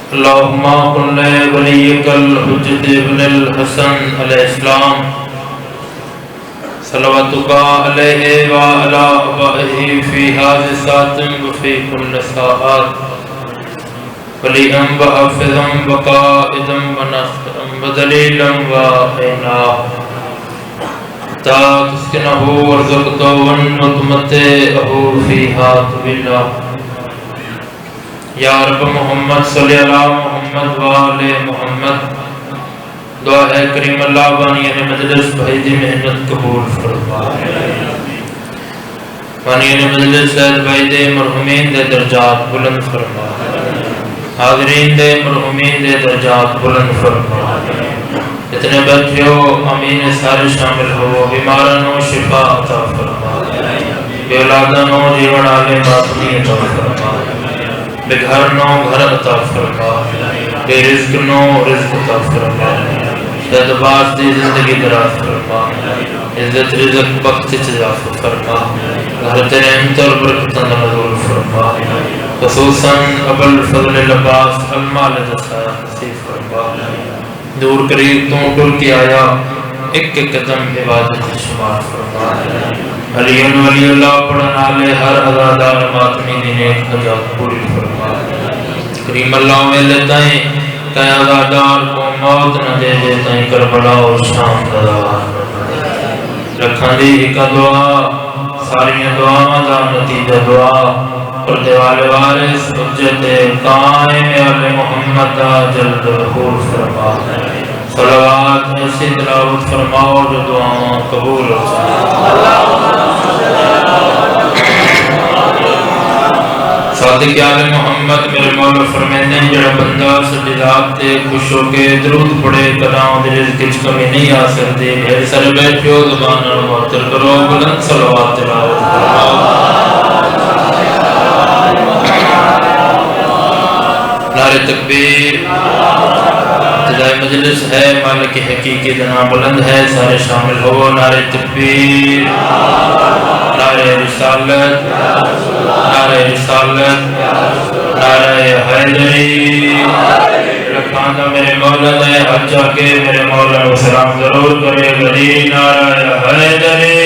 اللهم كن لوليك الحجة ابن الحسن علیہ السلام صلواتك عليه وعلى آبائه في هذه الساعة وفي كل ساعات وليا وحافظا وقائدا ونصرا ودليلا وعينا تسكنه وارزقته وتمتعه فيها طويلا یا رب محمد صلی اللہ محمد وآل محمد دعا ہے کریم اللہ بانیان مجلس بھائی دی محنت قبول فرما بانیان مجلس سید بھائی دے مرحومین دے درجات بلند فرما حاضرین دے مرحومین دے درجات بلند فرما اتنے بیٹھے ہو امین سارے شامل ہو بیماران و شفا عطا فرما بے اولادان و جیون آلے باطنی عطا فرما بے گھر نو گھر عطا فرما بے رزق نو رزق عطا فرما شاید باز دی زندگی دراز فرما عزت رزق وقت اضافہ فرما گھر تیرے انت اور برکتن نزول فرما خصوصاً ابل فضل لباس المال دسایا نصیب فرما دور قریب تو ڈر کے آیا ایک قدم عبادت شمار فرما علی ولی اللہ پڑھنا لے ہر عزادار ماتمی دین ایک حجات پوری فرما کریم اللہ میں لیتا ہے کہ عزادار کو موت نہ دے دیتا ہے کربلا و شام دعا رکھا دی ایک دعا ساری دعا دا نتیجہ دعا پردے والے وارث حجت قائم علی محمد جلد الخور فرما صلوات ایسی تلاوت فرماؤ جو دعاؤں قبول ہو صادق آل محمد میرے مولا فرمیندے ہیں جڑا بندہ سڈی ذات تے خوش ہو کے درود پڑھے کلاؤں دے رزق وچ کمی نہیں آ سکتی میرے سر بیٹھو زبان نال معطر کرو بلند صلوات تلاوت فرماؤ نعرہ تکبیر ابتدائی مجلس ہے مالک حقیقی دنا بلند ہے سارے شامل ہو نعرہ تکبیر نعرہ رسالت نعرہ رسالت نعرہ حیدری رکھاندہ میرے مولا دے حجہ کے میرے مولا کو سلام ضرور کرے گلی نعرہ حیدری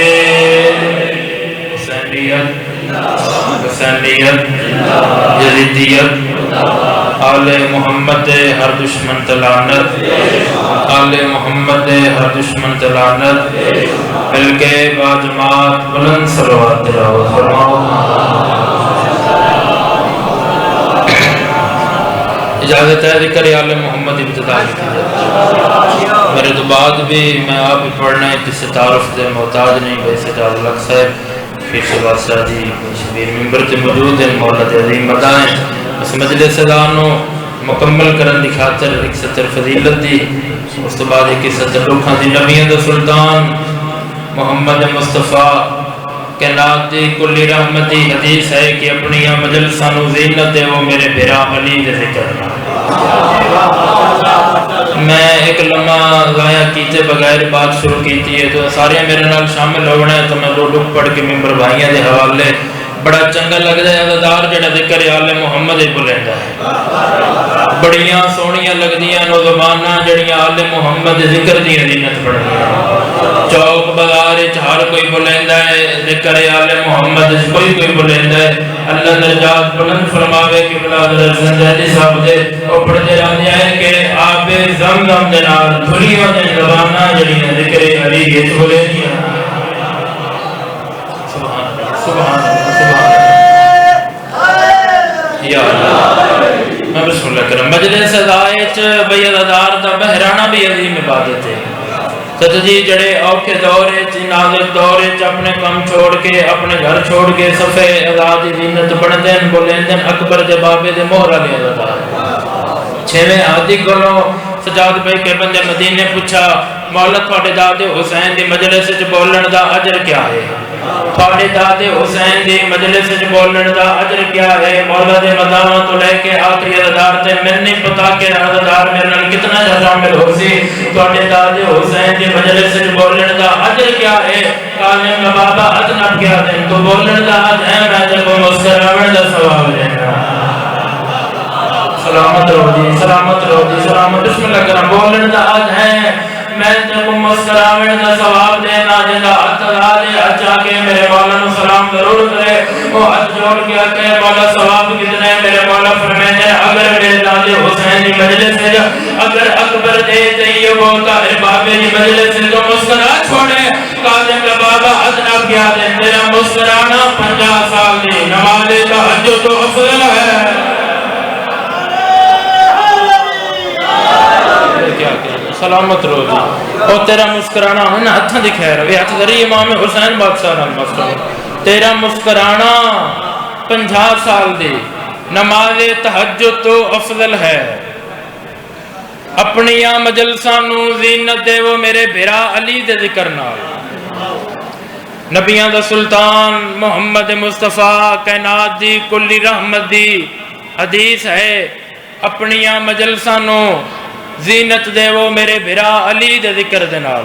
حسینیت حسینیت یزیدیت آل محمد ہر دشمن تلانت آل محمد ہر دشمن تلانت مل کے باجماعت بلند صلوات تلاوت فرماؤ اجازت ہے ذکر آل محمد ابتدا کی میرے تو بعد بھی میں آپ پڑھنے کسی تعارف دے محتاج نہیں بھائی سجاد الگ صاحب پھر شباد شاہ جی شبیر ممبر تے موجود ہیں مولا تے عظیم مدائیں اس مجلس دانو مکمل کرن دی خاطر ایک ستر فضیلت دی اس تو بعد ایک ستر رکھاں دی نبیان دا سلطان محمد مصطفیٰ کے نات دی کلی رحمتی حدیث ہے کہ اپنی مجلسان و زینت ہے وہ میرے بھیرا علی دے ذکر میں ایک لمحہ ضائع کیتے بغیر بات شروع کیتی ہے تو سارے میرے نال شامل ہونے تو میں دو ڈک پڑھ کے ممبر بھائیاں دے حوالے بڑا چنگا لگ جائے عزادار جڑا ذکر آل محمد بلندہ ہے بڑیاں سونیاں لگ دیاں نو زباناں جڑیاں آل محمد ذکر دیاں زینت پڑھنیاں چوک بازار ہر کوئی بلندہ ہے ذکر آل محمد کوئی بلندہ ہے اللہ درجات بلند فرماوے کہ بلا حضرت زندہ صاحب دے اور پڑھتے رہنے آئے کہ آپ زمزم دے نال دھلیاں دے زباناں جڑیاں ذکر علی یہ بلندیاں سبحان یا اللہ میں بسم اللہ کرم مجلس ادائیچ بھئی عزادار دا بہرانہ بھی عظیم عبادت ہے ست جی جڑے اوکھے دورے چی نازک دورے چ اپنے کم چھوڑ کے اپنے گھر چھوڑ کے صفحے ازادی زینت بڑھدین بولیندن اکبر دے بابے دے مہرہ لے عزادار چھویں آدھی گلوں سجاد بھائی کے بندے مدینے پوچھا مولا تھوڑے دادے حسین دی مجلس چ بولن دا اجر کیا ہے تھوڑے دادے حسین دی مجلس چ بولن دا اجر کیا ہے مولا دے مداواں تو لے کے آخری عزادار تے میں نہیں پتا کہ عزادار میرے نال کتنا شامل ہو سی تھوڑے دادے حسین دی مجلس چ بولن دا اجر کیا ہے کالے میں بابا ادنب کیا دیں تو بولن دا اج ہے میں جب مسکراویں دا ثواب لینا سلامت رہو جی سلامت رہو جی سلامت بسم اللہ کرم بولن دا آج ہے میں تے کو مسکراویں دا ثواب دینا جندا ہاتھ لا دے اچا کے میرے مولا نو سلام ضرور کرے وہ ہاتھ جوڑ کے کہ مولا ثواب کتنا ہے میرے مولا فرمائے اگر میرے دادے حسین دی مجلس سے اگر اکبر دے طیب و طاہر بابے دی مجلس سے تو مسکرا چھوڑے قاسم کا بابا ادنا کیا دے میرا مسکرانا 50 سال دی نماز تہجد تو افضل ہے سلامت رو جی اور تیرا مسکرانا ہے نا ہتھاں دی خیر ہے ہتھ ذریعہ امام حسین بادشاہ رحمۃ تیرا مسکرانا 50 سال دی نماز تہجد تو افضل ہے اپنیاں مجلساں نو زینت دے وہ میرے بھرا علی دے ذکر نال نبیاں دا سلطان محمد مصطفیٰ کائنات دی کلی رحمت دی حدیث ہے اپنیاں مجلساں نو زینت دے وہ میرے بھرا علی دے ذکر دے نال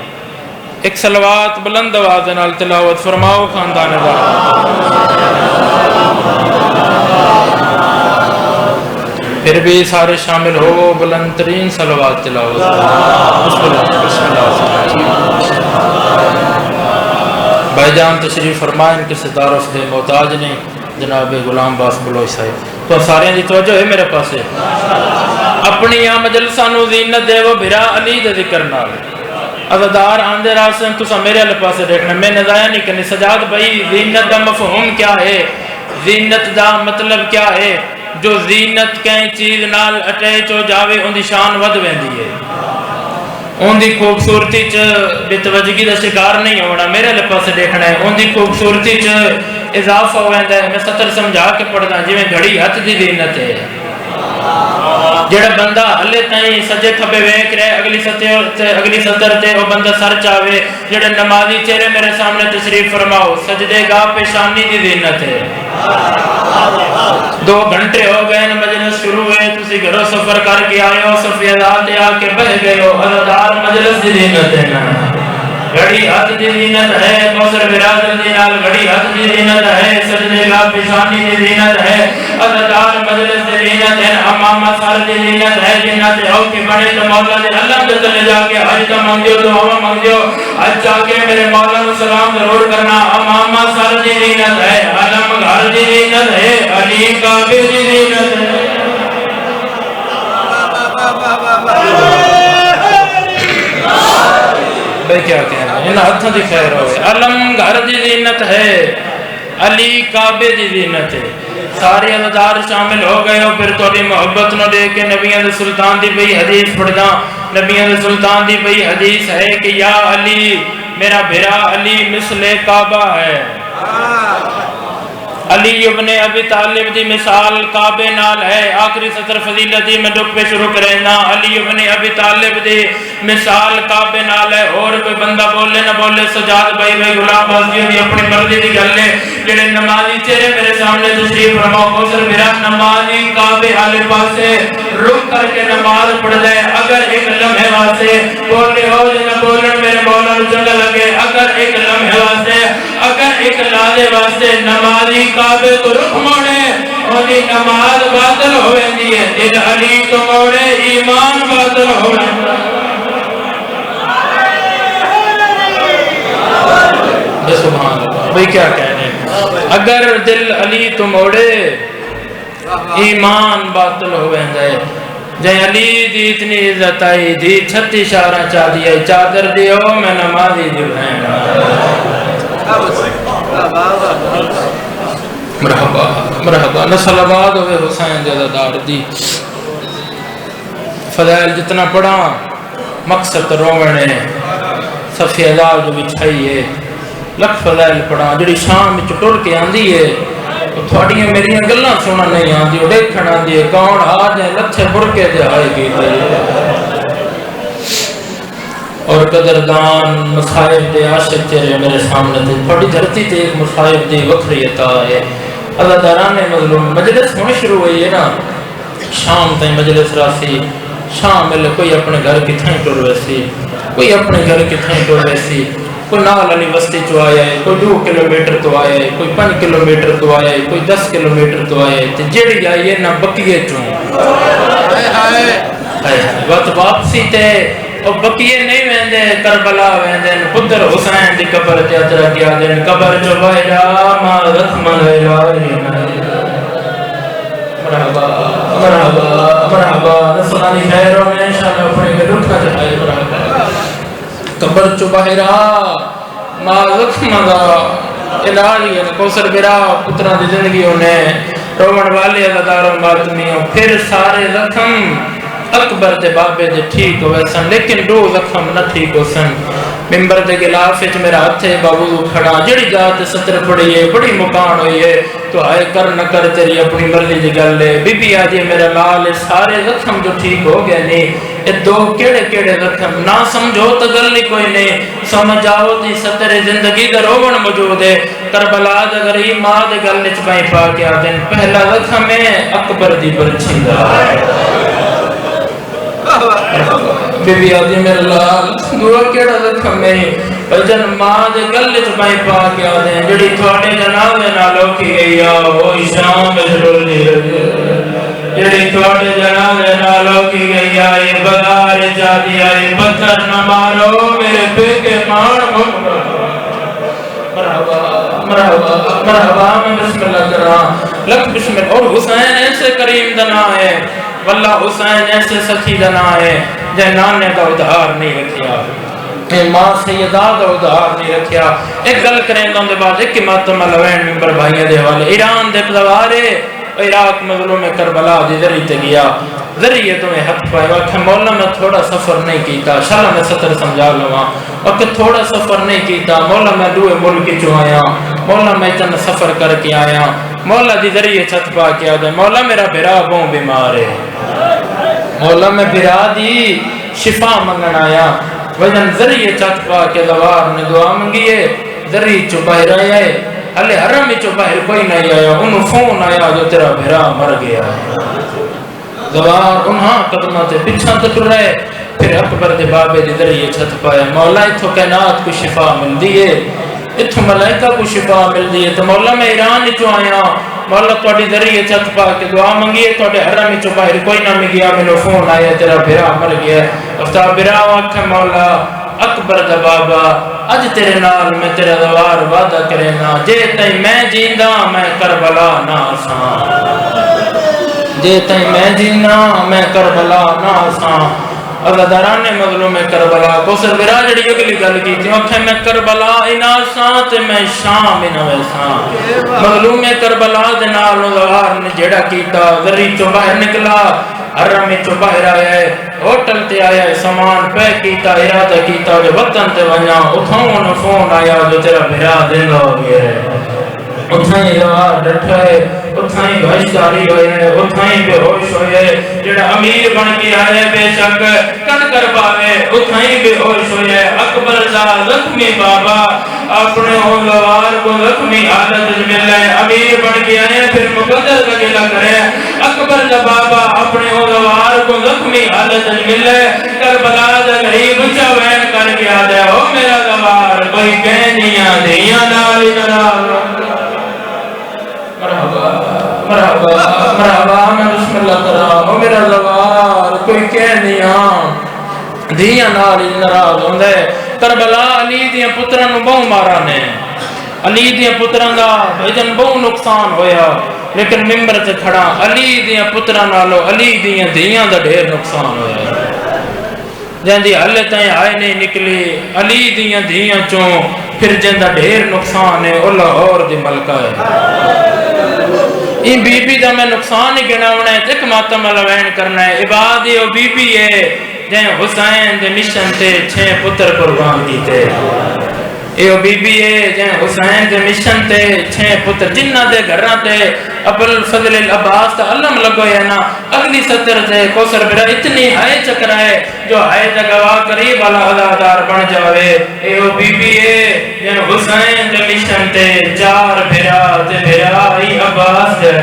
ایک صلوات بلند آواز نال تلاوت فرماؤ خاندان دا پھر بھی سارے شامل ہو بلند ترین صلوات تلاوت بسم اللہ بھائی جان تشریف فرمائیں کسی تعارف دے محتاج نہیں جناب غلام باس بلوچ صاحب تو سارے دی توجہ ہے میرے پاس اپنی یا مجلساں نو زینت دے وہ بھرا علی دے ذکر نال عزادار آندے راستے تسا میرے والے پاسے دیکھنا میں نظایا نہیں کرنی سجاد بھائی زینت دا مفہوم کیا ہے زینت دا مطلب کیا ہے جو زینت کہیں چیز نال اٹیچ ہو جاوے ان دی شان ود ویندی ہے ان دی خوبصورتی چ بے توجہی دا شکار نہیں ہونا میرے والے پاسے دیکھنا ہے ان دی خوبصورتی چ اضافہ ہو ویندا ہے میں سطر سمجھا کے پڑھدا جویں گھڑی ہتھ دی زینت ہے جڑا بندہ ہلے تائیں سجے کھبے ویکھ رہے اگلی سطر تے وہ بندہ سر چاوے جڑے نمازی چہرے میرے سامنے تشریف فرماؤ سجدے گاہ پیشانی دی زینت ہے 2 گھنٹے ہو گئے مجلس شروع ہوئے تسی گھروں سفر کر کے آئے ہو سفیدات آ کے بہ گئے ہو عزادار مجلس دی زینت ہے نا گھڑی ہاتھ دی زینت ہے کوثر برادر دی نال گھڑی ہاتھ دی زینت ہے سجدے گاہ پیشانی دی زینت ہے عزادار مجلس دی زینت ہے امامہ سار دی زینت ہے جنت ہو کے بڑے تو مولا دے اللہ دے چلے جا کے حج کا منگیو دعا منگیو حج جا کے میرے مولا نو سلام ضرور کرنا امامہ سار دی زینت ہے علم گھر دی زینت ہے علی کعبے دی زینت ہے بھائی کیا کہنا ان ہاتھوں دی خیر ہوئے علم گھر دی زینت ہے علی کعبے دی زینت ہے سارے عزادار شامل ہو گئے ہو پھر توڑی محبت نہ دے کے نبیوں دے سلطان دی بھئی حدیث پڑھنا نبیوں دے سلطان دی بھئی حدیث ہے کہ یا علی میرا بھرا علی مثل کعبہ ہے علی ابن ابی طالب دی مثال کعبے نال ہے آخری سطر فضیلت دی میں دکھ پہ شروع کرنا علی ابن ابی طالب دی مثال کعبے نال ہے اور کوئی بندہ بولے نہ بولے سجاد بھائی غلام بازیوں دی اپنی مرضی دی گل ہے جڑے نمازی چہرے میرے سامنے تشریف فرماؤ کوثر میرا نمازی کعبے والے پاسے رک کر کے نماز پڑھ لے اگر ایک لمحے واسطے بولے ہو نہ بولن میرے مولا نو چنگا لگے اگر ایک لمحے واسطے اگر ایک لالے واسطے نمازی کعبے تو رخ موڑے اونی نماز باطل ہوئے دیئے دل علی تو موڑے ایمان باطل ہوئے سبحان اللہ بھئی کیا کہنے اگر دل علی تو موڑے ایمان باطل ہوئے جائے جائے علی دی اتنی عزت آئی دی 36 شارہ چاہ دیا چادر دیو میں نمازی دیو ہیں مرحبا مرحبا نسل آباد ہوئے حسین زیادہ دار دی فضائل جتنا پڑھا مقصد رونے صفی عذاب جو بچھائی ہے لکھ فضائل پڑھا جڑی شام میں چٹور کے آندھی ہے تھوڑیاں میری گلاں سونا نہیں آندھی وہ دیکھنا آندھی ہے کون آج ہے لچھے برکے دے آئے گی اور قدردان مصائب دے عاشق تیرے میرے سامنے تھے تھوڑی دھرتی تے ایک مصائب دے وکری عطا ہے اللہ داران مظلوم مجلس ہونے شروع ہوئی ہے نا شام تائیں مجلس راسی شام ملے کوئی اپنے گھر کی تھائیں ٹور ویسی کوئی اپنے گھر کی تھائیں ٹور ویسی کوئی نال علی وستی چو آیا ہے کوئی 2 کلومیٹر تو آیا ہے کوئی 5 کلومیٹر تو آیا ہے کوئی 10 کلومیٹر تو آیا ہے جیڑی آئی ہے نہ بکیے چوں وقت واپسی تے او بقیے نہیں ویندے کربلا ویندے پتر حسین دی قبر تے اترا کیا دین قبر جو بہرا ما زخم غیرا مرحبا مرحبا مرحبا نسلانی خیر میں انشاءاللہ اپنے کے رکھا جائے مرحبا قبر جو بہرا ما زخم غیرا الہی کوثر برا پتران دی زندگی ہونے رومن والے عزاداروں باتمیوں پھر سارے زخم اکبر دے بابے دے ٹھیک ہوئے سن لیکن دو زخم نہ ٹھیک ہو سن ممبر دے گلاف وچ میرا ہاتھ ہے بابو کھڑا جڑی ذات ستر پڑی ہے بڑی مکان ہوئی ہے تو آئے کر نہ کر تیری اپنی مرضی دی گل ہے بی بی آجی میرا لال سارے زخم جو ٹھیک ہو گئے نہیں اے دو کیڑے کیڑے زخم نہ سمجھو تو گل نہیں کوئی نہیں سمجھ آؤ تی ستر زندگی دا روون موجود ہے کربلا دا غریب ماں دے گل نچ پائیں پا کے آدن پہلا زخم ہے اکبر دی برچھی دا بی بی آدھی میرے لال دعا کیڑا زخم ہے بجن ماں دے گلے چپائی پا کے آدھیں جڑی تھوڑے جنابے نالوں کی گئی وہی شام میں ضروری ہے جڑی تھوڑے جنابے نالوں کی گئی یہ بدار جادی آئی پتھر نہ مارو میرے بیکے مان مرحبا مرحبا مرحبا میں بسم اللہ کر رہا لکھ بسم اللہ اور حسین ایسے کریم دنا ہے واللہ حسین ایسے سخی دنا ہے جے نانے دا ادھار نہیں رکھیا ماں سیدہ دا ادھار نہیں رکھیا ایک گل کریں دوں دے بعد ایک ماتم لوین ممبر بھائیہ دے والے ایران دے پدوارے عراق مظلوم کربلا دی ذریعہ تے گیا ذریعہ تمہیں حق پائے وقت مولا میں تھوڑا سفر نہیں کیتا شاءاللہ میں ستر سمجھا لوں وقت تھوڑا سفر نہیں کیتا مولا میں دوئے ملک چو آیا مولا میں چند سفر کر کے آیا مولا دی ذریعہ چھت پا کے آدھے مولا میرا بھرا بہن بیمار ہے مولا میں بھرا دی شفا منگن آیا وجن ذریعہ چھت پا کے دوار نے دعا منگیے ذریعہ چو باہر آیا ہے اللہ حرم چو باہر کوئی نہیں آیا انہوں فون آیا جو تیرا بھرا مر گیا دوار انہاں قدمہ تے پچھا تک رہے پھر اکبر دے بابے دی ذریعہ چھت پایا مولا اتھو کائنات کو شفا مل دیئے اتھو ملائکہ کو شفا مل دیئے تو مولا میں ایران چو آیا مولا توڑی ذریعہ چھت پا کے دعا منگیے توڑے حرم چو باہر کوئی نہ مگیا منو فون آیا تیرا بھرا مر گیا افتاب بھرا وقت مولا اکبر دا بابا اج تیرے نال میں تیرا دوار وعدہ کرے نا جے تائیں میں جیندہ میں کربلا نہ آسان جے تائیں میں جیندہ میں کربلا نہ آسان عزاداران مظلوم کربلا کوثر برا جڑی اگلی گل کی تھی وقت میں کربلا اناساں تے میں شام انویساں مظلوم کربلا دے نال دوار نے جڑا کیتا ذری چو باہر نکلا حرم چو باہر آیا ہے ہوٹل تے آیا ہے سامان پے کیتا ارادہ کیتا جو وطن تے ونیا اتھاؤں فون آیا جو تیرا بھرا دل ہو گیا ہے اتھائیں دوار ڈٹھا ہے اتھائیں بھائشداری ہوئے ہیں اتھائیں بے ہوش ہوئے جڑا امیر بن کے آئے بے شک کن کر پاوے اتھائیں بے ہوش ہوئے اکبر دا زخمی بابا اپنے اوزوار کو زخمی عادت ملے امیر بن کے آئے پھر مقدر لگے کرے اکبر دا بابا اپنے اوزوار کو زخمی عادت ملے کربلا دا غریب چوین کر کے آدھے ہو میرا دوار کوئی کہنیاں دیاں نالی نرال مرحبا مرحبا مرحبا میں بسم اللہ کر رہا ہوں میرا زوار کوئی کہنیاں دیاں نالی نراز ہوندے کربلا علی دیاں پتران بہو مارا نے علی دیاں پتران دا بھجن بہو نقصان ہویا لیکن ممبر سے کھڑا علی دیاں پتران نالو علی دیاں دا ڈھیر نقصان ہویا جہاں دی اللہ تائیں آئے نہیں نکلی علی دیاں چوں پھر جہاں دا ڈھیر نقصان ہے اللہ اور دی ملکہ ہے این بی بی دا میں نقصان ہی گنا ہونا ہے ایک ماتم لوین کرنا ہے عبادی و بی بی ہے جہاں حسین دے مشن تے 6 پتر قربان کیتے اے بی بی ہے جہاں حسین دے مشن تے 6 پتر جنہ دے گھران تے ابو الفضل العباس تا علم لگو ہے نا اگلی ستر تے کوثر برا اتنی ہائے چکر ہے جو ہائے جگوہ قریب والا عزادار بن جاوے اے بی بی ہے جہاں حسین دے مشن تے 4 بھرا تے بھرا ہی عباس ہے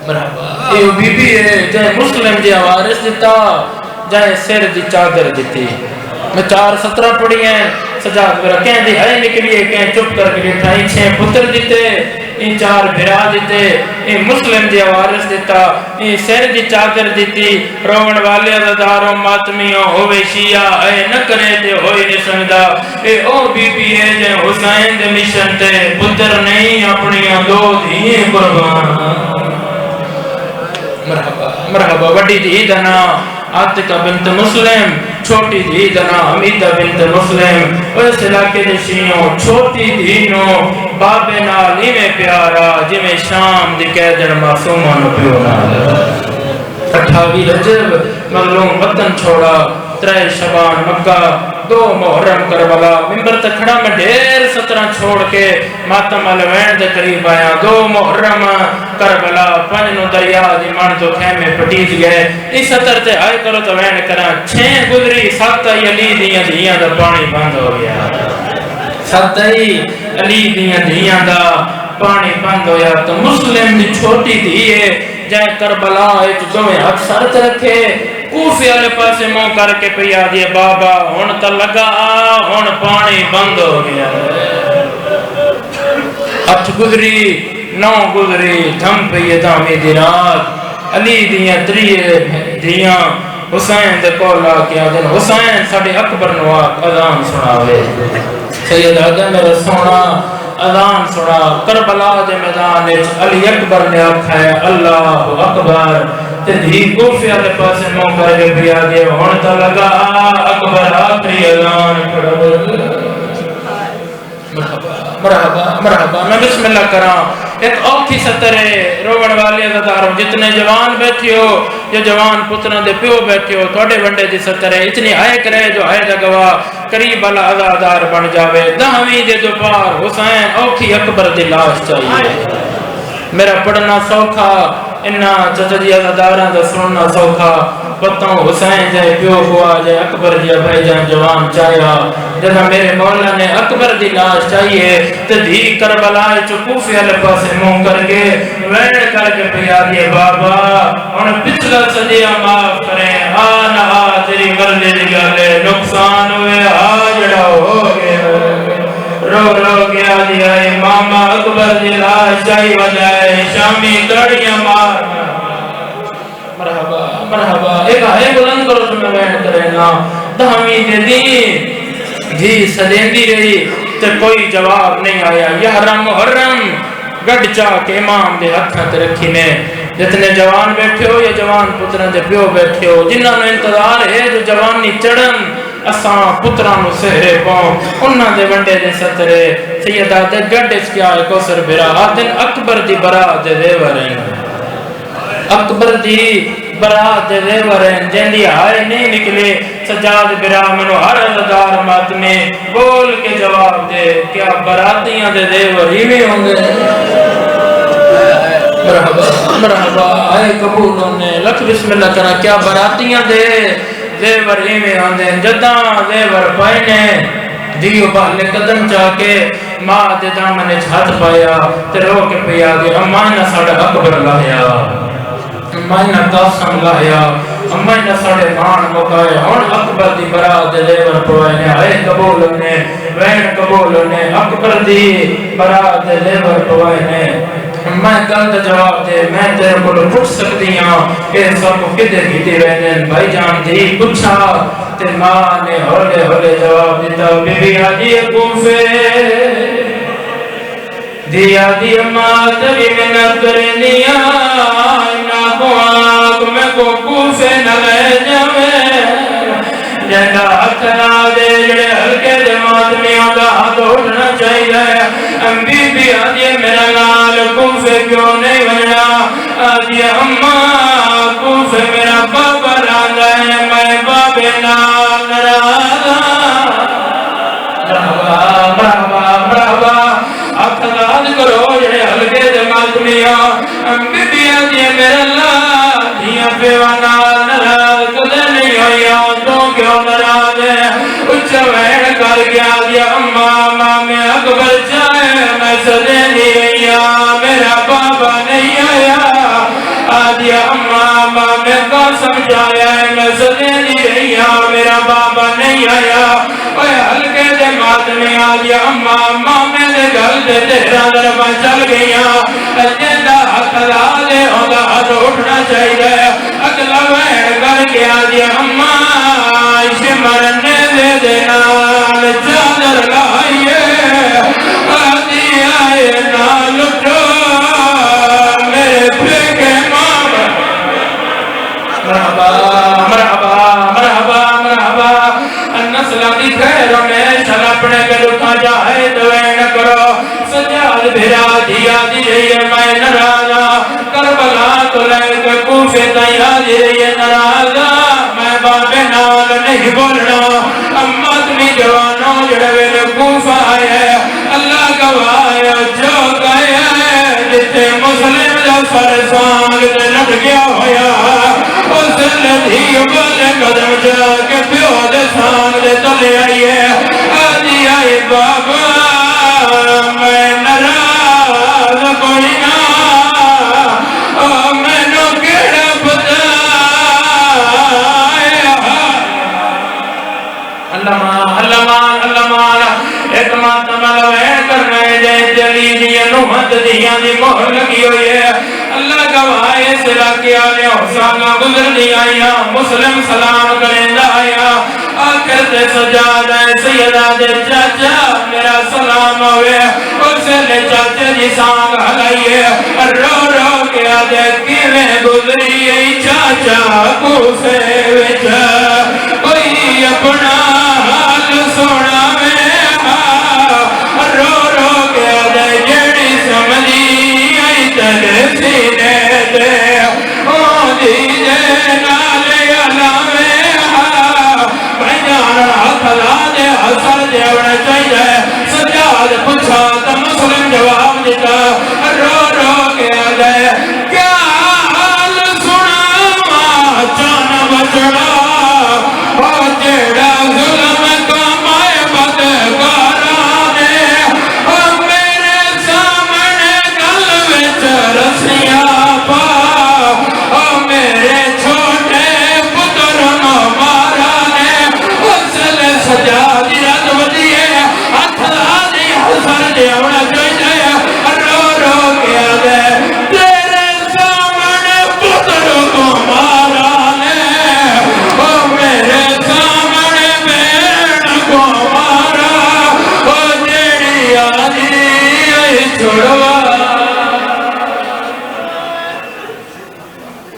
مرحبا اے بی بی ہے جہاں مسلم دی آوارس دیتا جہاں سر دی چادر دیتی میں 4 17 پڑی ہیں سجاد برا کہیں دی ہائے نکلیے کہیں چپ کر کے ٹھائی 6 پتر دیتے ان چار بھرا دیتے ان مسلم دی وارث دیتا ان سر دی چادر دیتی رومن والے عزاداروں ماتمیوں ہوئے شیعہ اے نہ کرے تے ہوئی نہیں سمجھا اے او بی بی ہے جے حسین دے مشن تے پتر نہیں اپنی دو دھی قربان مرحبا مرحبا وڈی دھی دا نام عاتقہ بنت مسلم چھوٹی دھی دا نام حمیدہ بنت مسلم اس علاقے دے شیعوں چھوٹی دھی نو بابے نال میں پیارا جویں شام دی قیدن معصوماں نو پیو نال 28 رجب مظلوم وطن چھوڑا 3 شعبان مکہ 2 محرم کربلا ممبر تے کھڑا میں ڈھیر 17 چھوڑ کے ماتم الوین دے قریب آیا 2 محرم کربلا 5 نو دریا دی من تو خیمے پٹیج گئے اس 70 تے آئے کرو تو وین کرا 6 گزری 7 علی دیاں دیاں دا پانی بند ہو گیا 7 علی دیاں دیاں دا پانی بند ہویا تو مسلم دی چھوٹی تھی ہے جائے کربلا ایک دویں ہاتھ سر تے رکھے کوفے والے پاسے منہ کر کے پیا دیے بابا ہن تے لگا ہن پانی بند ہو گیا 8 گزری 9 گزری تھم پئی دامی دی رات علی دیاں 3 دیاں حسین دے کول آ کے آدن حسین ساڈے اکبر نو اذان سناوے سید آدم میرا سونا اذان سنا کربلا دے میدان وچ علی اکبر نے آکھا ہے اللہ اکبر تے دھی کوفے والے پاسے منہ کر کے پیا گئے ہن تے لگا اکبر آخری اذان پڑھ مرحبا مرحبا مرحبا میں بسم اللہ کراں ایک اوکھی سطر ہے روون والے عزاداروں جتنے جوان بیٹھے ہو یا جوان پتراں دے پیو بیٹھے ہو تواڈے ونڈے دی سطر ہے اتنی آئے کرے جو آئے دا گواہ قریب والا عزادار بن جاوے 10ویں دے دوپہر حسین اوکھی اکبر دی لاش چاہیے میرا پڑھنا سوکھا انہا چچا جی عزاداراں دا سننا سوکھا پتوں حسین جائے پیو ہوا جائے اکبر جی بھائی جان جوان چاہیا جب میرے مولا نے اکبر دی لاش چاہیے تو دھی کربلا چکوفی والے پاسے منہ کر کے وین کر کے پیا دیے بابا ان پچھلا صدیہ معاف کریں نہ تیری مرضی دی گل نقصان ہوئے جڑا ہو گیا رو رو گیا دیا ماما اکبر دی لاش چاہی وجائے شامی تڑیاں مار مرحبا مرحبا ایک آئے بلند کرو تمہیں وین کرے نا 10ویں دے دین جی سدیندی رہی تو کوئی جواب نہیں آیا یحرم محرم گڑ چاہ کے امام دے ہتھاں رکھی نے جتنے جوان بیٹھے ہو یا جوان پتران دے پیو بیٹھے ہو جنہاں نے انتظار ہے جو جوانی چڑھن اساں پتران نو سہرے پاؤں انہاں دے ونڈے دے سترے سیدہ دے گڑ اس کیا ہے کوسر برا آدن اکبر دی برا دے دے ورین اکبر دی برات دے ورین جندی آئے نہیں نکلے سجاد برا منو ہر عزادار مات میں بول کے جواب دے کیا براتیاں دے وریوی ہوں گے مرحبا مرحبا آئے قبولوں نے لکھ بسم اللہ کرا کیا براتیاں دے وریوی ہوں گے جداں دے ور پائنے دیو بہلے قدم چاہ کے ماں دے دامنے چھت پایا تے رو کے پیا گے امانہ ساڑھا اکبر لایا امائنہ قاسم لایا امائنہ ساڑھے مان مکائے ہون اکبر دی برات دے لیور پوائنے آئے قبولوں نے وین قبولوں نے اکبر دی برات دے لیور پوائنے میں کل دا جواب دے میں تیرے کو پوچھ سکتی ہوں کہ سب کو کدے گیتی رہنے بھائی جان دی پوچھا تے ماں نے ہولے ہولے جواب دیتا بی بی حاجی کوفے دیا دی مات بھی منت کرنیا کو آگ میں کو کوفے نہ لے جاوے جہاں ہتھنا دے جڑے ہلکے دے ماتمیوں دا ہاتھ اٹھنا چاہیے بی بی آدھی میرا نال کوفے کیوں نہیں بنا آدھی اماں کوفے میرا بابا رانگا ہے میں بابے نال نرادا مرحبا مرحبا مرحبا اکھداد کرو جڑے ہلکے دے ماتمیوں بی بی آدھی میرا پیوانا نراز کدے نہیں ہویا تو کیوں نراز ہے اچھا وین کر گیا دیا اماں میں اکبر چاہے میں سدے نہیں رہیا میرا بابا نہیں آیا آدیا اماں میں قاسم چاہیا ہے میں سدے نہیں رہیا میرا بابا نہیں آیا اوہ ہلکے دے ماتمی آدیا اما مامے دے گل دے تیرا دربا چل گئیاں جیندہ ہاتھ لا دے ہوندہ ہاتھ اٹھنا چاہیے اگلا وین کر کے آدیا اما مرنے دے نال چادر لائیے آدھی آئے نال اٹھو میرے پھیکے ماما مرحبا مرحبا مرحبا مرحبا نسلہ دی خیر ہمیشہ اپنے گلوکا جائے دوین کرو سجاد بھرا دیا دی رہی ہے میں نرازا کربلا تو لے کے کوفے تیا دی رہی ہے نرازا میں بابے نال نہیں بولنا اما تمی جوانوں جڑوے لے کوفہ آئے اللہ گواہ جو گئے جتے مسلم جو فرسانگ دے لٹ گیا ہویا اس لدھی بولے قدم جا کے پیو دے سانگ دے تلے آئیے آدھی آئی بابا میں نراز کوئی نا میں نو کیڑا پتا اللہ مان اللہ مان اللہ مان ایک ماتمہ لوین کرنے جائے جلی دی نوحد دیاں دی مہر لگی ہوئی ہے اللہ گواہ سلا کے آلے حسانہ گزر دی آیا مسلم سلام کرندہ آیا آخر تے سجاد ہے سیدہ دے چاچا میرا سلام ہوئے اسے لے چاچا جی سانگ ہلائیے رو رو کے آدھے کیویں گزری چاچا کوسے وچ کوئی اپنا حال سونا میں رو رو کے آدھے جیڑی سمجھی آئی تلے سینے دے دی جے نالے علامے بھائیان ہاتھ لا دے حسر دے اوڑے چاہیے سجاد پچھا تا مسلم جواب دیتا رو رو